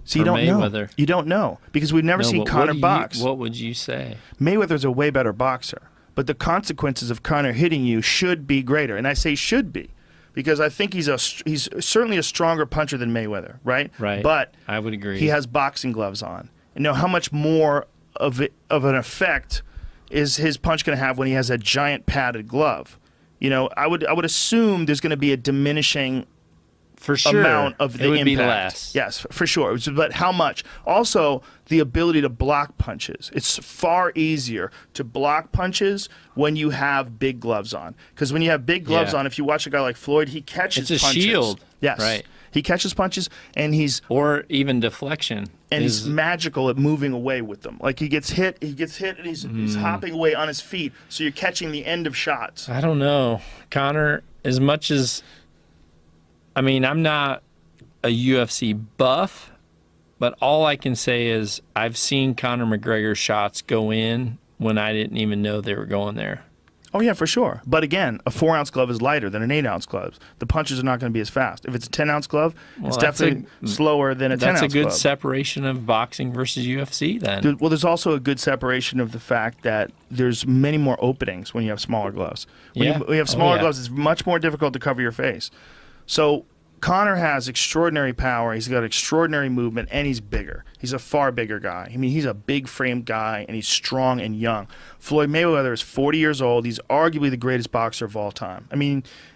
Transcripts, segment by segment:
So you don't Mayweather? know. You don't know because we've never seen Conor box. What would you say? Mayweather's a way better boxer, but the consequences of Conor hitting you should be greater, and I say should be, because I think he's certainly a stronger puncher than Mayweather, right? Right. But I would agree. he has boxing gloves on. And how much more of an effect is his punch going to have when he has a giant padded glove? I would assume there's going to be a diminishing for sure amount of the it would impact. be less. Yes, for sure. But how much? Also, the ability to block punches. It's far easier to block punches when you have big gloves on. Because when you have big gloves on, if you watch a guy like Floyd, he catches it's a punches. Shield. Yes. Right. He catches punches, and or even deflection. And he's magical at moving away with them. Like he gets hit, and he's hopping away on his feet, so you're catching the end of shots. I don't know. Conor, as much as, I'm not a UFC buff, but all I can say is I've seen Conor McGregor shots go in when I didn't even know they were going there. Oh, yeah, for sure. But again, a 4-ounce glove is lighter than an 8-ounce glove. The punches are not going to be as fast. If it's a 10-ounce glove, it's definitely slower than a 10-ounce glove. That's a good separation of boxing versus UFC then. Well, there's also a good separation of the fact that there's many more openings when you have smaller gloves. When you have smaller gloves, it's much more difficult to cover your face. So Conor has extraordinary power. He's got extraordinary movement, and he's bigger. He's a far bigger guy. He's a big-framed guy, and he's strong and young. Floyd Mayweather is 40 years old. He's arguably the greatest boxer of all time.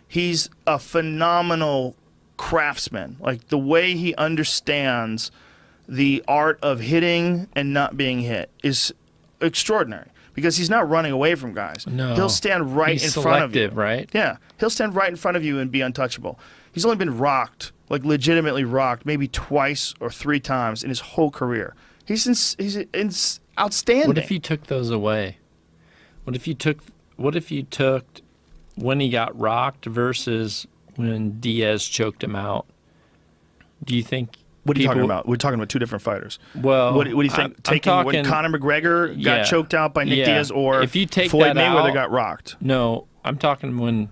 He's a phenomenal craftsman. Like, the way he understands the art of hitting and not being hit is extraordinary. Because he's not running away from guys. No. He'll stand right in front of you. Right? Yeah. He'll stand right in front of you and be untouchable. He's only been rocked, like legitimately rocked, maybe twice or 3 times in his whole career. He's outstanding. What if you took those away? What if you took when he got rocked versus when Diaz choked him out? Do you think? What are you talking about? We're talking about 2 different fighters. Well, what do you think? When Conor McGregor got choked out by Nick Diaz, or if you take Floyd Mayweather out, got rocked? No, I'm talking when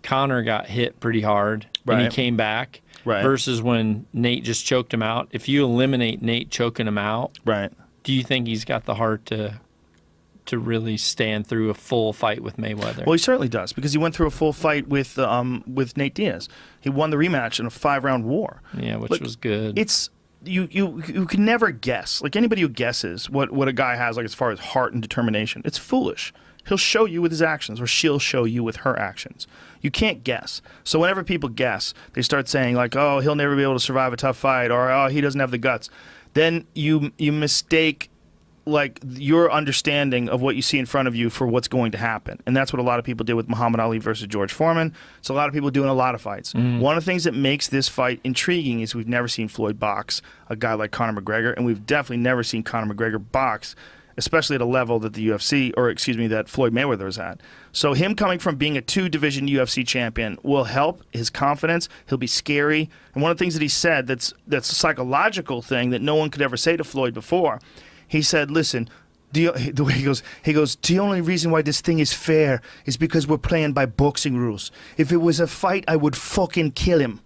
Conor got hit pretty hard and he came back, versus when Nate just choked him out. If you eliminate Nate choking him out, do you think he's got the heart to really stand through a full fight with Mayweather? Well, he certainly does, because he went through a full fight with Nate Diaz. He won the rematch in a 5-round war. Yeah, which was good. It's you can never guess. Like, anybody who guesses what a guy has, like, as far as heart and determination, it's foolish. He'll show you with his actions, or she'll show you with her actions. You can't guess. So whenever people guess, they start saying, like, oh, he'll never be able to survive a tough fight, or oh, he doesn't have the guts. Then you mistake, like, your understanding of what you see in front of you for what's going to happen. And that's what a lot of people did with Muhammad Ali versus George Foreman. It's a lot of people do in a lot of fights. One of the things that makes this fight intriguing is we've never seen Floyd box a guy like Conor McGregor, and we've definitely never seen Conor McGregor box, especially at a level that that Floyd Mayweather is at. So him coming from being a 2-division UFC champion will help his confidence. He'll be scary. And one of the things that he said that's a psychological thing that no one could ever say to Floyd before, he said, listen, the way he goes, the only reason why this thing is fair is because we're playing by boxing rules. If it was a fight, I would fucking kill him.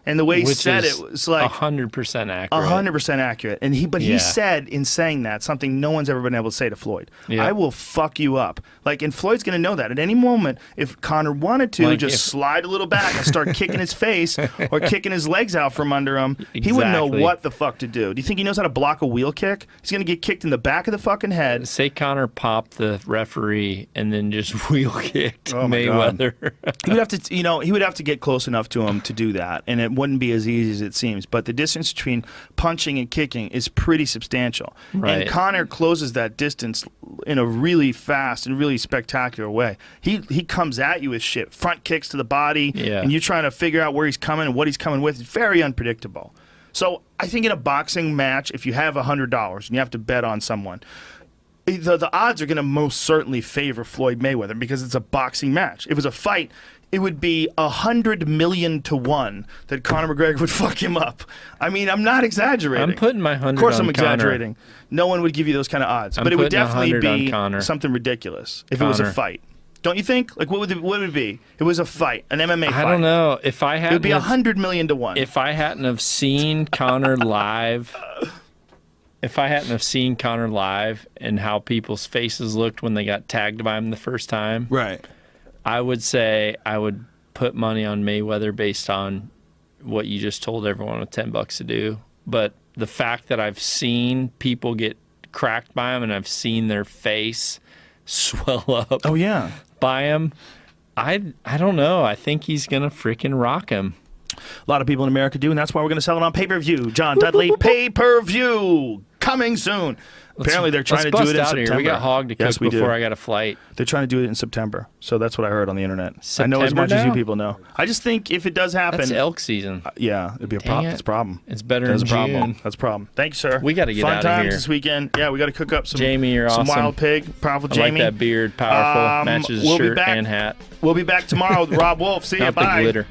And the way he said it was like 100% accurate. 100% accurate. And he said in saying that something no one's ever been able to say to Floyd. Yeah. I will fuck you up. Like, and Floyd's going to know that at any moment. If Conor wanted to slide a little back and start kicking his face or kicking his legs out from under him, he would know what the fuck to do. Do you think he knows how to block a wheel kick? He's going to get kicked in the back of the fucking head. Say Conor popped the referee and then just wheel kicked Mayweather. He would have to get close enough to him to do that, and it wouldn't be as easy as it seems. But the distance between punching and kicking is pretty substantial. Right. And Conor closes that distance in a really fast and really spectacular way. He comes at you with shit, front kicks to the body, and you're trying to figure out where he's coming and what he's coming with. It's very unpredictable. So I think in a boxing match, if you have $100 and you have to bet on someone, the odds are going to most certainly favor Floyd Mayweather because it's a boxing match. If it was a fight, it would be 100 million to 1 that Conor McGregor would fuck him up. I'm not exaggerating. I'm putting my 100 on Of course I'm exaggerating. No one would give you those kind of odds. But it would definitely be on something ridiculous if it was a fight. Don't you think? Like, what would it be? It was a fight, an MMA fight. I don't know. If I had, it would be 100 million to 1. If I hadn't have seen Conor live, and how people's faces looked when they got tagged by him the first time, right? I would say I would put money on Mayweather based on what you just told everyone with $10 to do. But the fact that I've seen people get cracked by him and I've seen their face swell up. Oh yeah. By him, I don't know. I think he's gonna freaking rock him. A lot of people in America do, and that's why we're gonna sell it on pay-per-view. John Dudley, pay-per-view coming soon. Apparently, they're trying to do it in September. Here. We got hog to cook before I got a flight. They're trying to do it in September, so that's what I heard on the internet. I know as much as you people know. I just think if it does happen, that's elk season. Yeah, it'd be a problem. It's a problem. It's better in June. That's a problem. Thank you, sir. We got to get out of here. Fun times this weekend. Yeah, we got to cook up some. Jamie, you're some awesome. Wild pig, powerful I Jamie. like that beard, powerful. Matches his shirt and hat. We'll be back tomorrow with Rob Wolf. See you. Bye. Glitter.